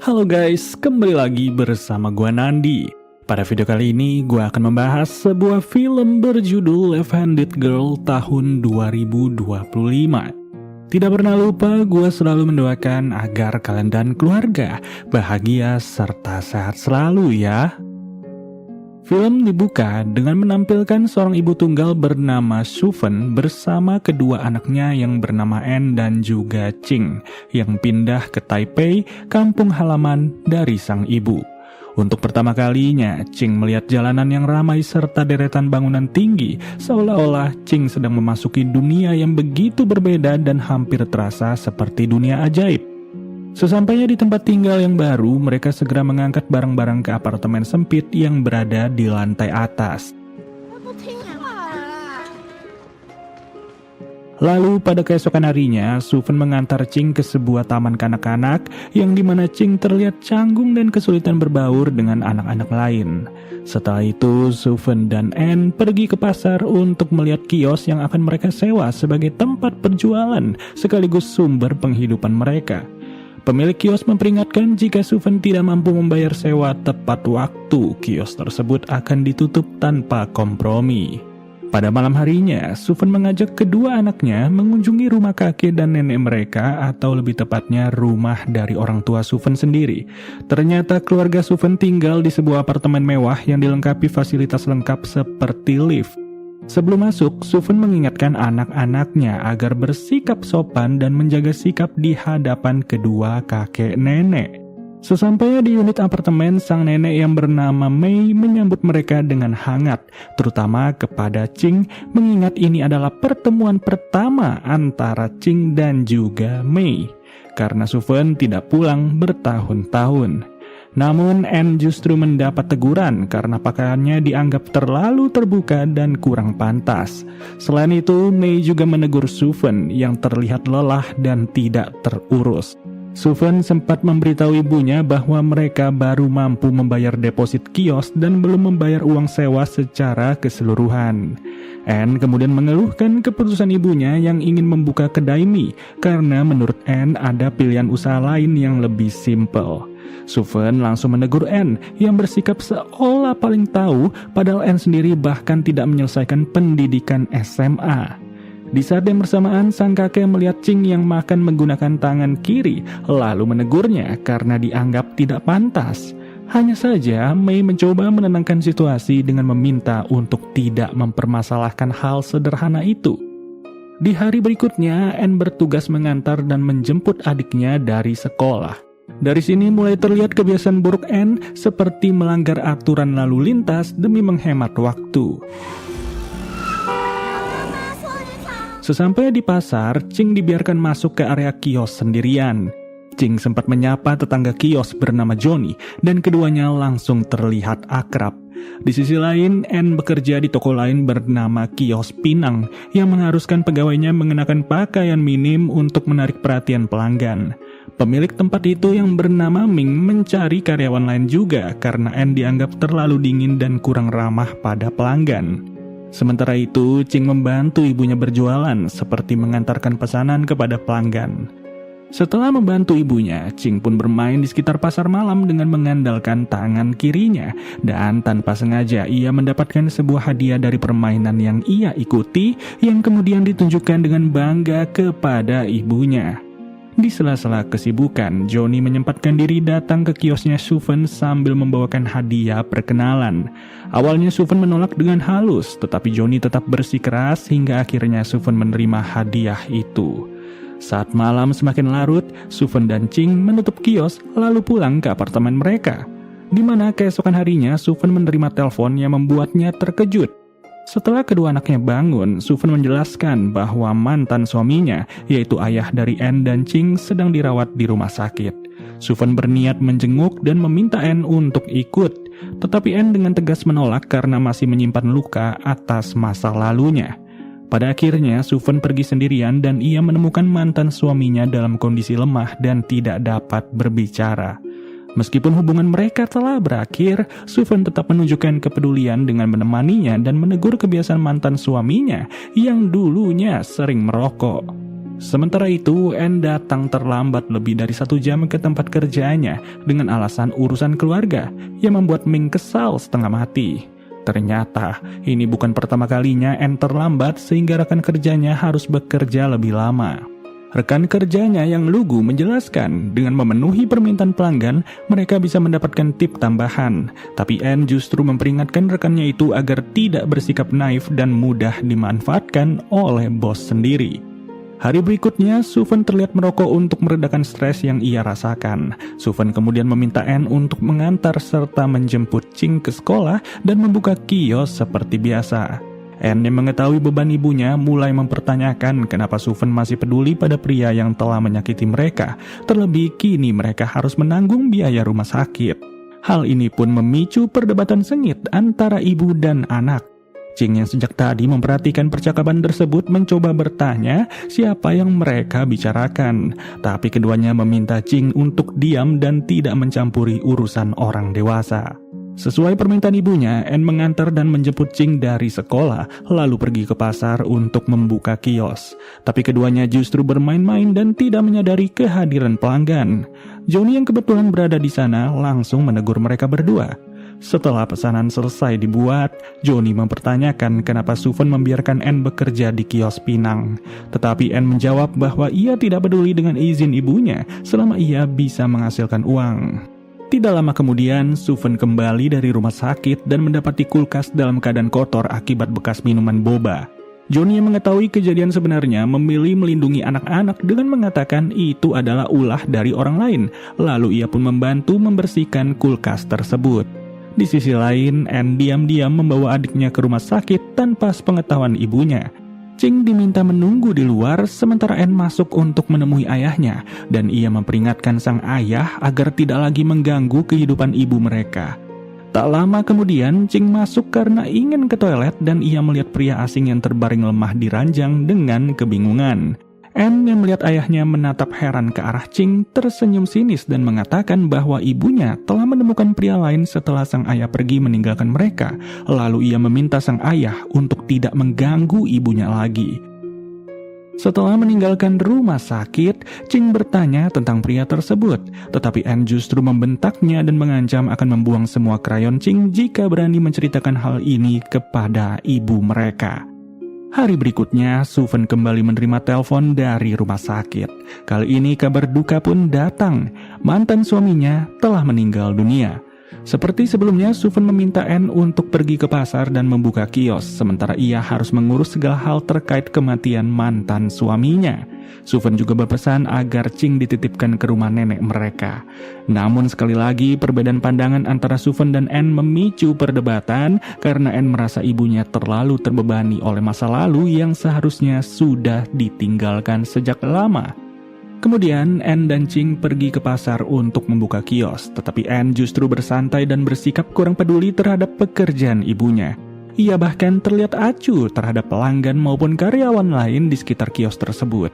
Halo guys, kembali lagi bersama gua Nandi. Pada video kali ini, gua akan membahas sebuah film berjudul Left-Handed Girl tahun 2025. Tidak pernah lupa, gua selalu mendoakan agar kalian dan keluarga bahagia serta sehat selalu ya. Film dibuka dengan menampilkan seorang ibu tunggal bernama Suven bersama kedua anaknya yang bernama Anne dan juga Ching yang pindah ke Taipei, kampung halaman dari sang ibu. Untuk pertama kalinya, Ching melihat jalanan yang ramai serta deretan bangunan tinggi, seolah-olah Ching sedang memasuki dunia yang begitu berbeda dan hampir terasa seperti dunia ajaib. Sesampainya di tempat tinggal yang baru, mereka segera mengangkat barang-barang ke apartemen sempit yang berada di lantai atas. Lalu pada keesokan harinya, Suven mengantar Ching ke sebuah taman kanak-kanak yang dimana Ching terlihat canggung dan kesulitan berbaur dengan anak-anak lain. Setelah itu, Suven dan Anne pergi ke pasar untuk melihat kios yang akan mereka sewa sebagai tempat perjualan sekaligus sumber penghidupan mereka. Pemilik kios memperingatkan jika Suven tidak mampu membayar sewa tepat waktu, kios tersebut akan ditutup tanpa kompromi. Pada malam harinya, Suven mengajak kedua anaknya mengunjungi rumah kakek dan nenek mereka, atau lebih tepatnya rumah dari orang tua Suven sendiri. Ternyata keluarga Suven tinggal di sebuah apartemen mewah yang dilengkapi fasilitas lengkap seperti lift. Sebelum masuk, Suven mengingatkan anak-anaknya agar bersikap sopan dan menjaga sikap di hadapan kedua kakek nenek. Sesampainya di unit apartemen, sang nenek yang bernama Mei menyambut mereka dengan hangat, terutama kepada Ching, mengingat ini adalah pertemuan pertama antara Ching dan juga Mei, karena Suven tidak pulang bertahun-tahun. Namun Anne justru mendapat teguran karena pakaiannya dianggap terlalu terbuka dan kurang pantas. Selain itu, Mei juga menegur Suven yang terlihat lelah dan tidak terurus. Suven sempat memberitahu ibunya bahwa mereka baru mampu membayar deposit kios dan belum membayar uang sewa secara keseluruhan. Anne kemudian mengeluhkan keputusan ibunya yang ingin membuka kedai mie karena menurut Anne ada pilihan usaha lain yang lebih simpel. Suven langsung menegur Anne yang bersikap seolah paling tahu, padahal Anne sendiri bahkan tidak menyelesaikan pendidikan SMA. Di saat yang bersamaan, sang kakek melihat Ching yang makan menggunakan tangan kiri, lalu menegurnya karena dianggap tidak pantas. Hanya saja, Mei mencoba menenangkan situasi dengan meminta untuk tidak mempermasalahkan hal sederhana itu. Di hari berikutnya, Anne bertugas mengantar dan menjemput adiknya dari sekolah. Dari sini mulai terlihat kebiasaan buruk Anne seperti melanggar aturan lalu lintas demi menghemat waktu. Sesampainya di pasar, Ching dibiarkan masuk ke area kios sendirian. Ching sempat menyapa tetangga kios bernama Johnny dan keduanya langsung terlihat akrab. Di sisi lain, Anne bekerja di toko lain bernama Kios Pinang yang mengharuskan pegawainya mengenakan pakaian minim untuk menarik perhatian pelanggan. Pemilik tempat itu yang bernama Ming mencari karyawan lain juga karena Anne dianggap terlalu dingin dan kurang ramah pada pelanggan. Sementara itu, Ching membantu ibunya berjualan seperti mengantarkan pesanan kepada pelanggan. Setelah membantu ibunya, Ching pun bermain di sekitar pasar malam dengan mengandalkan tangan kirinya, dan tanpa sengaja ia mendapatkan sebuah hadiah dari permainan yang ia ikuti yang kemudian ditunjukkan dengan bangga kepada ibunya. Di sela-sela kesibukan, Johnny menyempatkan diri datang ke kiosnya Suven sambil membawakan hadiah perkenalan. Awalnya Suven menolak dengan halus, tetapi Johnny tetap bersikeras hingga akhirnya Suven menerima hadiah itu. Saat malam semakin larut, Suven dan Ching menutup kios lalu pulang ke apartemen mereka. Di mana keesokan harinya Suven menerima telepon yang membuatnya terkejut. Setelah kedua anaknya bangun, Suven menjelaskan bahwa mantan suaminya, yaitu ayah dari Anne dan Ching, sedang dirawat di rumah sakit. Suven berniat menjenguk dan meminta Anne untuk ikut, tetapi Anne dengan tegas menolak karena masih menyimpan luka atas masa lalunya. Pada akhirnya, Suven pergi sendirian dan ia menemukan mantan suaminya dalam kondisi lemah dan tidak dapat berbicara. Meskipun hubungan mereka telah berakhir, Suven tetap menunjukkan kepedulian dengan menemaninya dan menegur kebiasaan mantan suaminya yang dulunya sering merokok. Sementara itu, Anne datang terlambat lebih dari 1 jam ke tempat kerjanya dengan alasan urusan keluarga yang membuat Ming kesal setengah mati. Ternyata, ini bukan pertama kalinya Anne terlambat sehingga rekan kerjanya harus bekerja lebih lama. Rekan kerjanya yang lugu menjelaskan dengan memenuhi permintaan pelanggan, mereka bisa mendapatkan tip tambahan. Tapi Anne justru memperingatkan rekannya itu agar tidak bersikap naif dan mudah dimanfaatkan oleh bos sendiri. Hari berikutnya, Suven terlihat merokok untuk meredakan stres yang ia rasakan. Suven kemudian meminta Anne untuk mengantar serta menjemput Ching ke sekolah dan membuka kios seperti biasa. Anne yang mengetahui beban ibunya mulai mempertanyakan kenapa Suven masih peduli pada pria yang telah menyakiti mereka. Terlebih kini mereka harus menanggung biaya rumah sakit. Hal ini pun memicu perdebatan sengit antara ibu dan anak. Ching yang sejak tadi memperhatikan percakapan tersebut mencoba bertanya siapa yang mereka bicarakan. Tapi keduanya meminta Ching untuk diam dan tidak mencampuri urusan orang dewasa. Sesuai permintaan ibunya, Anne mengantar dan menjemput Ching dari sekolah, lalu pergi ke pasar untuk membuka kios. Tapi keduanya justru bermain-main dan tidak menyadari kehadiran pelanggan. Johnny yang kebetulan berada di sana langsung menegur mereka berdua. Setelah pesanan selesai dibuat, Johnny mempertanyakan kenapa Suven membiarkan Anne bekerja di kios pinang. Tetapi Anne menjawab bahwa ia tidak peduli dengan izin ibunya selama ia bisa menghasilkan uang. Tidak lama kemudian, Suven kembali dari rumah sakit dan mendapati kulkas dalam keadaan kotor akibat bekas minuman boba. Johnny yang mengetahui kejadian sebenarnya memilih melindungi anak-anak dengan mengatakan itu adalah ulah dari orang lain. Lalu ia pun membantu membersihkan kulkas tersebut. Di sisi lain, Anne diam-diam membawa adiknya ke rumah sakit tanpa sepengetahuan ibunya. Ching diminta menunggu di luar sementara Anne masuk untuk menemui ayahnya dan ia memperingatkan sang ayah agar tidak lagi mengganggu kehidupan ibu mereka. Tak lama kemudian, Ching masuk karena ingin ke toilet dan ia melihat pria asing yang terbaring lemah di ranjang dengan kebingungan. Anne yang melihat ayahnya menatap heran ke arah Ching tersenyum sinis dan mengatakan bahwa ibunya telah menemukan pria lain setelah sang ayah pergi meninggalkan mereka. Lalu ia meminta sang ayah untuk tidak mengganggu ibunya lagi. Setelah meninggalkan rumah sakit, Ching bertanya tentang pria tersebut. Tetapi Anne justru membentaknya dan mengancam akan membuang semua krayon Ching jika berani menceritakan hal ini kepada ibu mereka. Hari berikutnya, Suven kembali menerima telepon dari rumah sakit. Kali ini kabar duka pun datang. Mantan suaminya telah meninggal dunia. Seperti sebelumnya, Suven meminta Anne untuk pergi ke pasar dan membuka kios, sementara ia harus mengurus segala hal terkait kematian mantan suaminya. Suven juga berpesan agar Ching dititipkan ke rumah nenek mereka. Namun sekali lagi, perbedaan pandangan antara Suven dan Anne memicu perdebatan karena Anne merasa ibunya terlalu terbebani oleh masa lalu yang seharusnya sudah ditinggalkan sejak lama. Kemudian Anne dan Ching pergi ke pasar untuk membuka kios, tetapi Anne justru bersantai dan bersikap kurang peduli terhadap pekerjaan ibunya. Ia bahkan terlihat acuh terhadap pelanggan maupun karyawan lain di sekitar kios tersebut.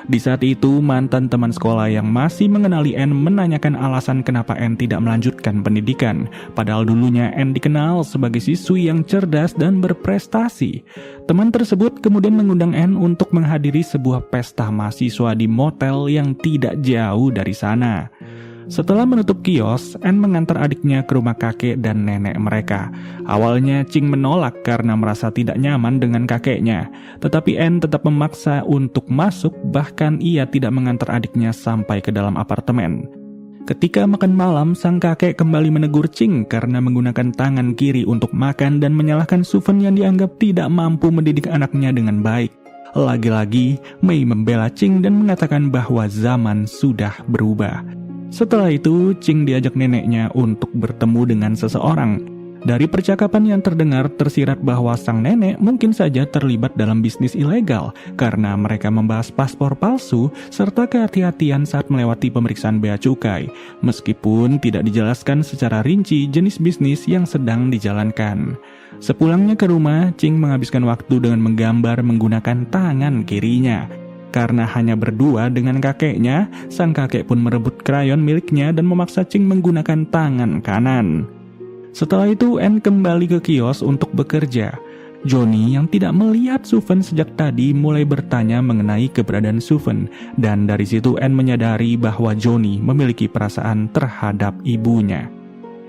Di saat itu, mantan teman sekolah yang masih mengenali Anne menanyakan alasan kenapa Anne tidak melanjutkan pendidikan. Padahal dulunya Anne dikenal sebagai siswi yang cerdas dan berprestasi. Teman tersebut kemudian mengundang Anne untuk menghadiri sebuah pesta mahasiswa di motel yang tidak jauh dari sana. Setelah menutup kios, Anne mengantar adiknya ke rumah kakek dan nenek mereka. Awalnya Ching menolak karena merasa tidak nyaman dengan kakeknya. Tetapi Anne tetap memaksa untuk masuk, bahkan ia tidak mengantar adiknya sampai ke dalam apartemen. Ketika makan malam, sang kakek kembali menegur Ching karena menggunakan tangan kiri untuk makan dan menyalahkan Suven yang dianggap tidak mampu mendidik anaknya dengan baik. Lagi-lagi, Mei membela Ching dan mengatakan bahwa zaman sudah berubah. Setelah itu, Ching diajak neneknya untuk bertemu dengan seseorang. Dari percakapan yang terdengar tersirat bahwa sang nenek mungkin saja terlibat dalam bisnis ilegal karena mereka membahas paspor palsu serta kehati-hatian saat melewati pemeriksaan bea cukai, meskipun tidak dijelaskan secara rinci jenis bisnis yang sedang dijalankan. Sepulangnya ke rumah, Ching menghabiskan waktu dengan menggambar menggunakan tangan kirinya. Karena hanya berdua dengan kakeknya, sang kakek pun merebut krayon miliknya dan memaksa Ching menggunakan tangan kanan. Setelah itu, Anne kembali ke kios untuk bekerja. Johnny yang tidak melihat Suven sejak tadi mulai bertanya mengenai keberadaan Suven, dan dari situ Anne menyadari bahwa Johnny memiliki perasaan terhadap ibunya.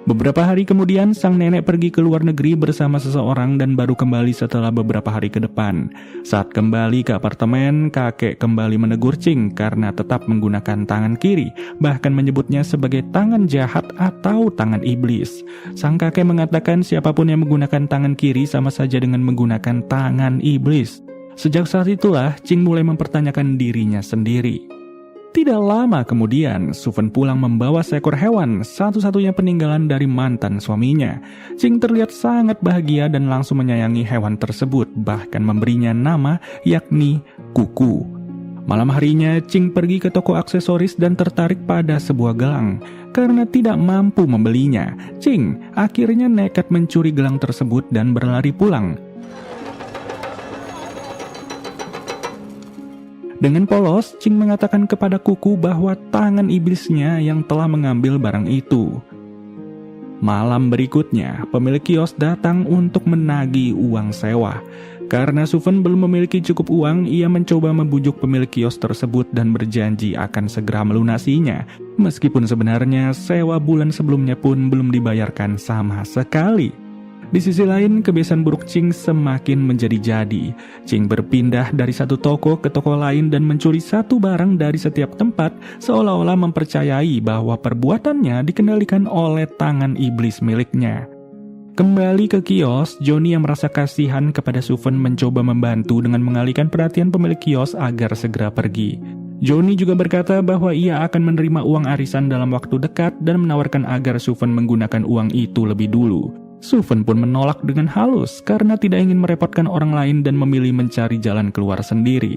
Beberapa hari kemudian, sang nenek pergi ke luar negeri bersama seseorang dan baru kembali setelah beberapa hari ke depan. Saat kembali ke apartemen, kakek kembali menegur Ching karena tetap menggunakan tangan kiri, bahkan menyebutnya sebagai tangan jahat atau tangan iblis. Sang kakek mengatakan siapapun yang menggunakan tangan kiri sama saja dengan menggunakan tangan iblis. Sejak saat itulah, Ching mulai mempertanyakan dirinya sendiri. Tidak lama kemudian, Suven pulang membawa seekor hewan, satu-satunya peninggalan dari mantan suaminya. Ching terlihat sangat bahagia dan langsung menyayangi hewan tersebut, bahkan memberinya nama yakni Kuku. Malam harinya, Ching pergi ke toko aksesoris dan tertarik pada sebuah gelang. Karena tidak mampu membelinya, Ching akhirnya nekat mencuri gelang tersebut dan berlari pulang. Dengan polos, Ching mengatakan kepada Kuku bahwa tangan iblisnya yang telah mengambil barang itu. Malam berikutnya, pemilik kios datang untuk menagih uang sewa. Karena Suven belum memiliki cukup uang, ia mencoba membujuk pemilik kios tersebut dan berjanji akan segera melunasinya. Meskipun sebenarnya sewa bulan sebelumnya pun belum dibayarkan sama sekali. Di sisi lain, kebiasaan buruk Ching semakin menjadi-jadi. Ching berpindah dari satu toko ke toko lain dan mencuri satu barang dari setiap tempat, seolah-olah mempercayai bahwa perbuatannya dikendalikan oleh tangan iblis miliknya. Kembali ke kios, Johnny yang merasa kasihan kepada Suven mencoba membantu dengan mengalihkan perhatian pemilik kios agar segera pergi. Johnny juga berkata bahwa ia akan menerima uang arisan dalam waktu dekat dan menawarkan agar Suven menggunakan uang itu lebih dulu. Suven pun menolak dengan halus karena tidak ingin merepotkan orang lain dan memilih mencari jalan keluar sendiri.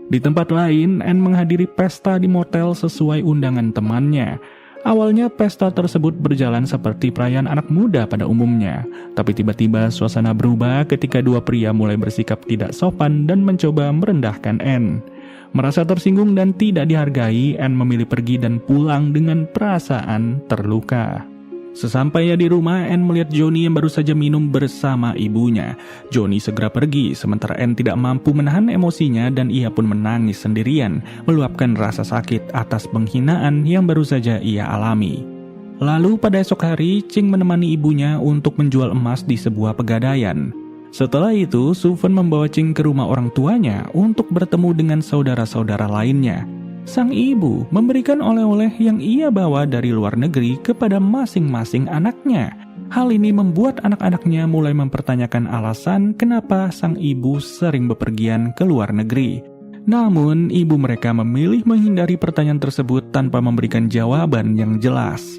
Di tempat lain, Anne menghadiri pesta di motel sesuai undangan temannya. Awalnya pesta tersebut berjalan seperti perayaan anak muda pada umumnya, tapi tiba-tiba suasana berubah ketika dua pria mulai bersikap tidak sopan dan mencoba merendahkan Anne. Merasa tersinggung dan tidak dihargai, Anne memilih pergi dan pulang dengan perasaan terluka. Sesampainya di rumah, Anne melihat Johnny yang baru saja minum bersama ibunya. Johnny segera pergi, sementara Anne tidak mampu menahan emosinya dan ia pun menangis sendirian, meluapkan rasa sakit atas penghinaan yang baru saja ia alami. Lalu pada esok hari, Ching menemani ibunya untuk menjual emas di sebuah pegadaian. Setelah itu, Suven membawa Ching ke rumah orang tuanya untuk bertemu dengan saudara-saudara lainnya. Sang ibu memberikan oleh-oleh yang ia bawa dari luar negeri kepada masing-masing anaknya. Hal ini membuat anak-anaknya mulai mempertanyakan alasan kenapa sang ibu sering bepergian ke luar negeri. Namun, ibu mereka memilih menghindari pertanyaan tersebut tanpa memberikan jawaban yang jelas.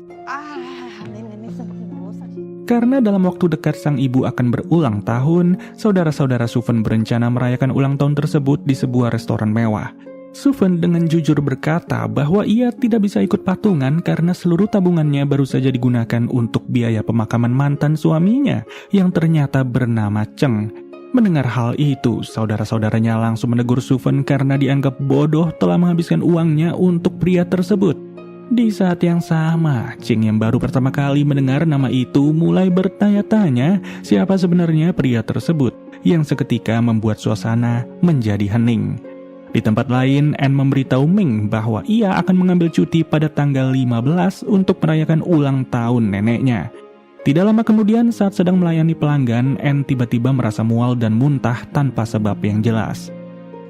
Karena dalam waktu dekat sang ibu akan berulang tahun, saudara-saudara Suven berencana merayakan ulang tahun tersebut di sebuah restoran mewah. Suven dengan jujur berkata bahwa ia tidak bisa ikut patungan karena seluruh tabungannya baru saja digunakan untuk biaya pemakaman mantan suaminya yang ternyata bernama Cheng. Mendengar hal itu, saudara-saudaranya langsung menegur Suven karena dianggap bodoh telah menghabiskan uangnya untuk pria tersebut. Di saat yang sama, Ching yang baru pertama kali mendengar nama itu mulai bertanya-tanya siapa sebenarnya pria tersebut yang seketika membuat suasana menjadi hening. Di tempat lain, Anne memberitahu Ming bahwa ia akan mengambil cuti pada tanggal 15 untuk merayakan ulang tahun neneknya. Tidak lama kemudian saat sedang melayani pelanggan, Anne tiba-tiba merasa mual dan muntah tanpa sebab yang jelas.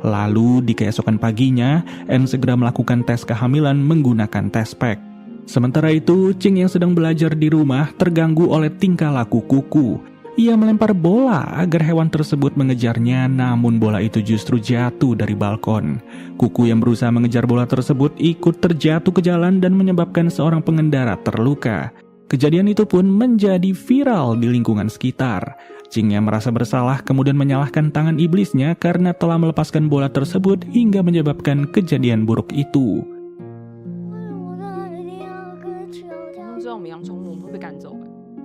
Lalu di keesokan paginya, Anne segera melakukan tes kehamilan menggunakan tes pack. Sementara itu, Ching yang sedang belajar di rumah terganggu oleh tingkah laku Kuku. Ia melempar bola agar hewan tersebut mengejarnya, namun bola itu justru jatuh dari balkon. Kuku yang berusaha mengejar bola tersebut ikut terjatuh ke jalan dan menyebabkan seorang pengendara terluka. Kejadian itu pun menjadi viral di lingkungan sekitar. Ching yang merasa bersalah kemudian menyalahkan tangan iblisnya karena telah melepaskan bola tersebut hingga menyebabkan kejadian buruk itu.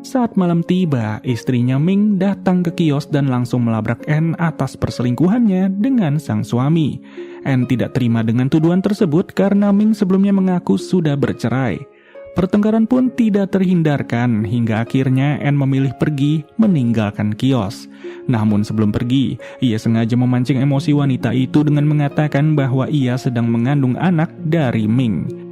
Saat malam tiba, istrinya Ming datang ke kios dan langsung melabrak Anne atas perselingkuhannya dengan sang suami. Anne tidak terima dengan tuduhan tersebut karena Ming sebelumnya mengaku sudah bercerai. Pertengkaran pun tidak terhindarkan hingga akhirnya Anne memilih pergi meninggalkan kios. Namun sebelum pergi, ia sengaja memancing emosi wanita itu dengan mengatakan bahwa ia sedang mengandung anak dari Ming.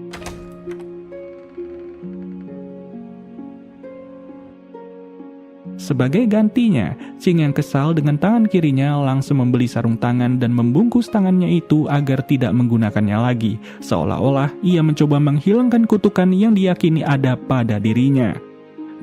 Sebagai gantinya, Ching yang kesal dengan tangan kirinya langsung membeli sarung tangan dan membungkus tangannya itu agar tidak menggunakannya lagi, seolah-olah ia mencoba menghilangkan kutukan yang diyakini ada pada dirinya.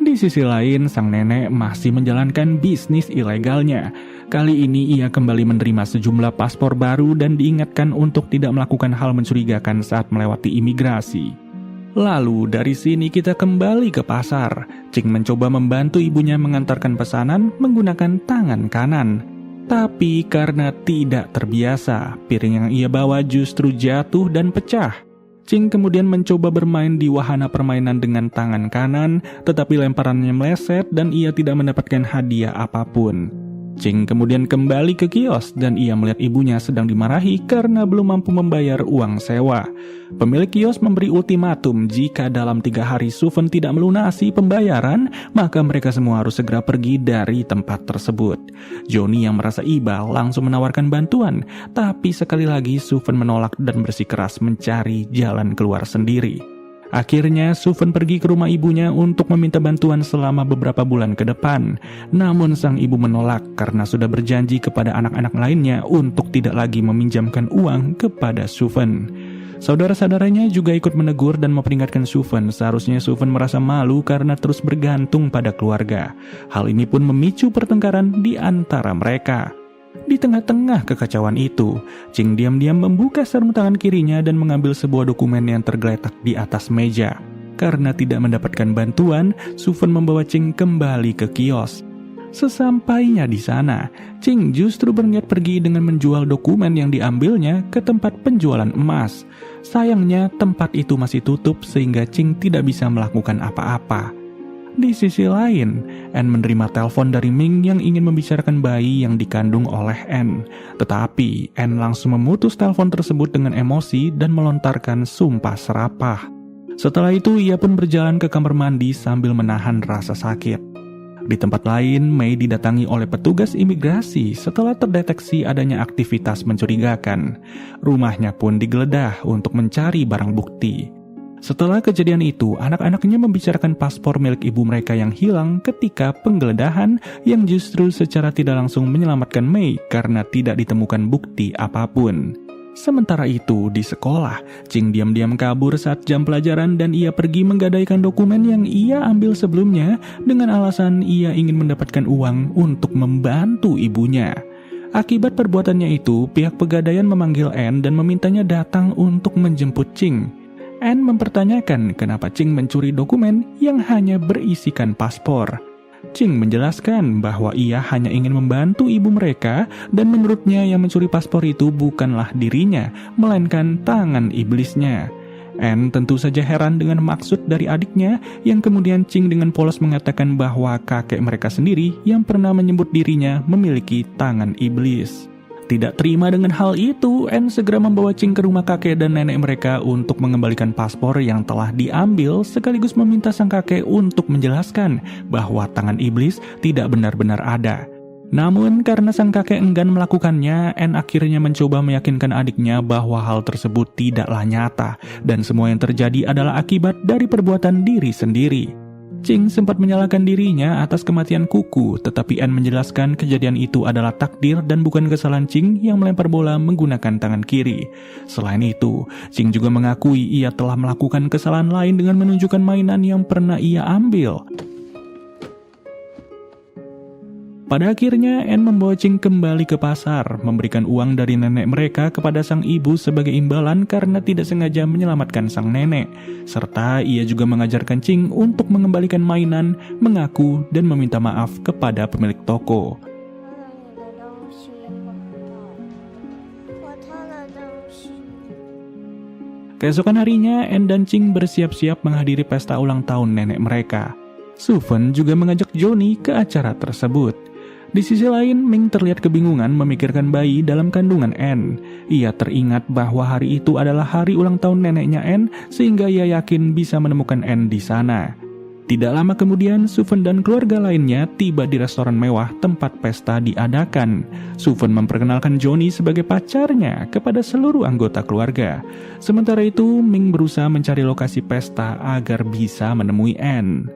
Di sisi lain, sang nenek masih menjalankan bisnis ilegalnya. Kali ini ia kembali menerima sejumlah paspor baru dan diingatkan untuk tidak melakukan hal mencurigakan saat melewati imigrasi. Lalu dari sini kita kembali ke pasar. Ching mencoba membantu ibunya mengantarkan pesanan menggunakan tangan kanan. Tapi karena tidak terbiasa, piring yang ia bawa justru jatuh dan pecah. Ching kemudian mencoba bermain di wahana permainan dengan tangan kanan, tetapi lemparannya meleset dan ia tidak mendapatkan hadiah apapun. Ching kemudian kembali ke kios dan ia melihat ibunya sedang dimarahi karena belum mampu membayar uang sewa. Pemilik kios memberi ultimatum jika dalam 3 hari Suven tidak melunasi pembayaran, maka mereka semua harus segera pergi dari tempat tersebut. Johnny yang merasa iba langsung menawarkan bantuan, tapi sekali lagi Suven menolak dan bersikeras mencari jalan keluar sendiri. Akhirnya Suven pergi ke rumah ibunya untuk meminta bantuan selama beberapa bulan ke depan. Namun sang ibu menolak karena sudah berjanji kepada anak-anak lainnya untuk tidak lagi meminjamkan uang kepada Suven. Saudara-saudaranya juga ikut menegur dan memperingatkan Suven. Seharusnya Suven merasa malu karena terus bergantung pada keluarga. Hal ini pun memicu pertengkaran di antara mereka. Di tengah-tengah kekacauan itu, Ching diam-diam membuka sarung tangan kirinya dan mengambil sebuah dokumen yang tergeletak di atas meja. Karena tidak mendapatkan bantuan, Suven membawa Ching kembali ke kios. Sesampainya di sana, Ching justru berniat pergi dengan menjual dokumen yang diambilnya ke tempat penjualan emas. Sayangnya tempat itu masih tutup sehingga Ching tidak bisa melakukan apa-apa. Di sisi lain, Anne menerima telepon dari Ming yang ingin membicarakan bayi yang dikandung oleh Anne. Tetapi Anne langsung memutus telepon tersebut dengan emosi dan melontarkan sumpah serapah. Setelah itu ia pun berjalan ke kamar mandi sambil menahan rasa sakit. Di tempat lain, Mei didatangi oleh petugas imigrasi setelah terdeteksi adanya aktivitas mencurigakan. Rumahnya pun digeledah untuk mencari barang bukti. Setelah kejadian itu, anak-anaknya membicarakan paspor milik ibu mereka yang hilang ketika penggeledahan yang justru secara tidak langsung menyelamatkan Mei karena tidak ditemukan bukti apapun. Sementara itu, di sekolah, Ching diam-diam kabur saat jam pelajaran dan ia pergi menggadaikan dokumen yang ia ambil sebelumnya dengan alasan ia ingin mendapatkan uang untuk membantu ibunya. Akibat perbuatannya itu, pihak pegadaian memanggil Anne dan memintanya datang untuk menjemput Ching. Anne mempertanyakan kenapa Ching mencuri dokumen yang hanya berisikan paspor. Ching menjelaskan bahwa ia hanya ingin membantu ibu mereka dan menurutnya yang mencuri paspor itu bukanlah dirinya, melainkan tangan iblisnya. Anne tentu saja heran dengan maksud dari adiknya yang kemudian Ching dengan polos mengatakan bahwa kakek mereka sendiri yang pernah menyebut dirinya memiliki tangan iblis. Tidak terima dengan hal itu, Anne segera membawa Ching ke rumah kakek dan nenek mereka untuk mengembalikan paspor yang telah diambil sekaligus meminta sang kakek untuk menjelaskan bahwa tangan iblis tidak benar-benar ada. Namun karena sang kakek enggan melakukannya, Anne akhirnya mencoba meyakinkan adiknya bahwa hal tersebut tidaklah nyata dan semua yang terjadi adalah akibat dari perbuatan diri sendiri. Ching sempat menyalahkan dirinya atas kematian Kuku, tetapi Anne menjelaskan kejadian itu adalah takdir dan bukan kesalahan Ching yang melempar bola menggunakan tangan kiri. Selain itu, Ching juga mengakui ia telah melakukan kesalahan lain dengan menunjukkan mainan yang pernah ia ambil. Pada akhirnya, Anne membawa Ching kembali ke pasar, memberikan uang dari nenek mereka kepada sang ibu sebagai imbalan karena tidak sengaja menyelamatkan sang nenek. Serta ia juga mengajarkan Ching untuk mengembalikan mainan, mengaku, dan meminta maaf kepada pemilik toko. Keesokan harinya, Anne dan Ching bersiap-siap menghadiri pesta ulang tahun nenek mereka. Suven juga mengajak Johnny ke acara tersebut. Di sisi lain, Ming terlihat kebingungan memikirkan bayi dalam kandungan Anne. Ia teringat bahwa hari itu adalah hari ulang tahun neneknya Anne, sehingga ia yakin bisa menemukan Anne di sana. Tidak lama kemudian, Suven dan keluarga lainnya tiba di restoran mewah tempat pesta diadakan. Suven memperkenalkan Johnny sebagai pacarnya kepada seluruh anggota keluarga. Sementara itu, Ming berusaha mencari lokasi pesta agar bisa menemui Anne.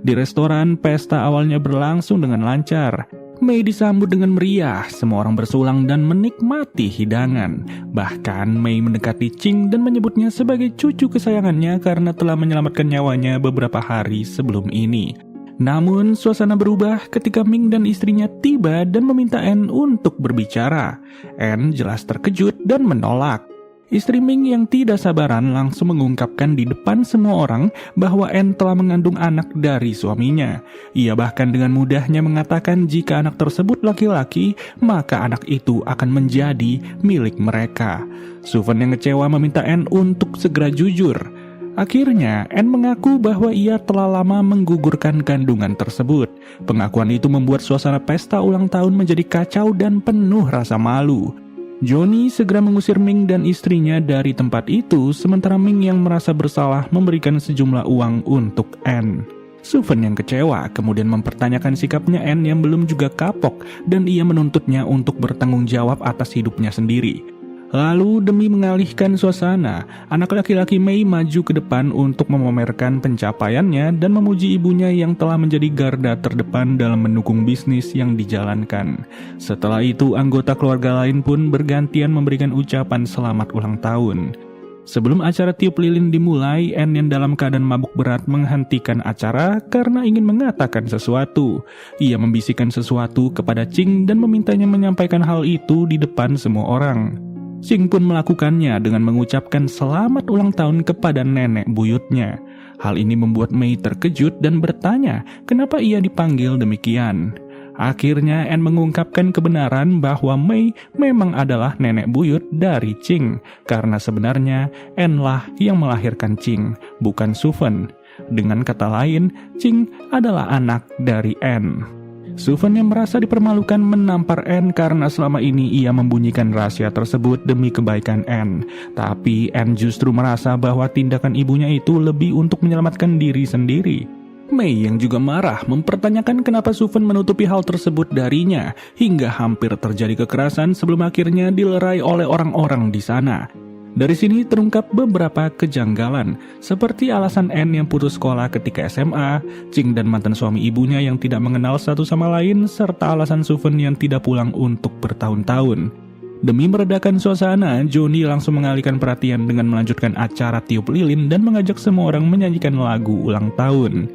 Di restoran, pesta awalnya berlangsung dengan lancar. Mei disambut dengan meriah, semua orang bersulang dan menikmati hidangan. Bahkan Mei mendekati Ching dan menyebutnya sebagai cucu kesayangannya karena telah menyelamatkan nyawanya beberapa hari sebelum ini. Namun, suasana berubah ketika Ming dan istrinya tiba dan meminta Anne untuk berbicara. Anne jelas terkejut dan menolak. Istri Ming yang tidak sabaran langsung mengungkapkan di depan semua orang bahwa Anne telah mengandung anak dari suaminya. Ia bahkan dengan mudahnya mengatakan jika anak tersebut laki-laki, maka anak itu akan menjadi milik mereka. Suven yang kecewa meminta Anne untuk segera jujur. Akhirnya, Anne mengaku bahwa ia telah lama menggugurkan kandungan tersebut. Pengakuan itu membuat suasana pesta ulang tahun menjadi kacau dan penuh rasa malu. Johnny segera mengusir Ming dan istrinya dari tempat itu, sementara Ming yang merasa bersalah memberikan sejumlah uang untuk Anne. Suven yang kecewa kemudian mempertanyakan sikapnya Anne yang belum juga kapok dan ia menuntutnya untuk bertanggung jawab atas hidupnya sendiri. Lalu demi mengalihkan suasana, anak laki-laki Mei maju ke depan untuk memamerkan pencapaiannya dan memuji ibunya yang telah menjadi garda terdepan dalam mendukung bisnis yang dijalankan. Setelah itu, anggota keluarga lain pun bergantian memberikan ucapan selamat ulang tahun. Sebelum acara tiup lilin dimulai, Anne yang dalam keadaan mabuk berat menghentikan acara karena ingin mengatakan sesuatu. Ia membisikkan sesuatu kepada Ching dan memintanya menyampaikan hal itu di depan semua orang. Ching pun melakukannya dengan mengucapkan selamat ulang tahun kepada nenek buyutnya. Hal ini membuat Mei terkejut dan bertanya kenapa ia dipanggil demikian. Akhirnya Anne mengungkapkan kebenaran bahwa Mei memang adalah nenek buyut dari Ching, karena sebenarnya Anne lah yang melahirkan Ching, bukan Suven. Dengan kata lain, Ching adalah anak dari Anne. Suven yang merasa dipermalukan menampar Anne karena selama ini ia membunyikan rahasia tersebut demi kebaikan Anne. Tapi Anne justru merasa bahwa tindakan ibunya itu lebih untuk menyelamatkan diri sendiri. Mei yang juga marah mempertanyakan kenapa Suven menutupi hal tersebut darinya, hingga hampir terjadi kekerasan sebelum akhirnya dilerai oleh orang-orang di sana. Dari sini terungkap beberapa kejanggalan, seperti alasan Anne yang putus sekolah ketika SMA, Ching dan mantan suami ibunya yang tidak mengenal satu sama lain, serta alasan Suven yang tidak pulang untuk bertahun-tahun. Demi meredakan suasana, Johnny langsung mengalihkan perhatian dengan melanjutkan acara tiup lilin dan mengajak semua orang menyanyikan lagu ulang tahun.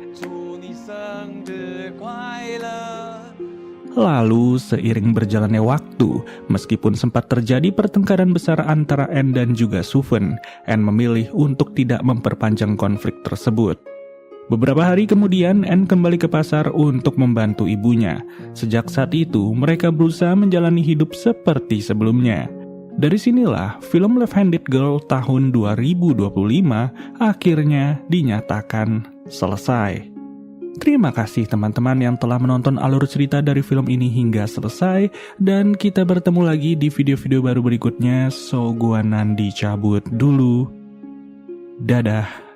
Lalu, seiring berjalannya waktu, meskipun sempat terjadi pertengkaran besar antara Anne dan juga Suven, Anne memilih untuk tidak memperpanjang konflik tersebut. Beberapa hari kemudian, Anne kembali ke pasar untuk membantu ibunya. Sejak saat itu, mereka berusaha menjalani hidup seperti sebelumnya. Dari sinilah, film Left-Handed Girl tahun 2025 akhirnya dinyatakan selesai. Terima kasih teman-teman yang telah menonton alur cerita dari film ini hingga selesai, dan kita bertemu lagi di video-video baru berikutnya. So, gua Nandi cabut dulu. Dadah.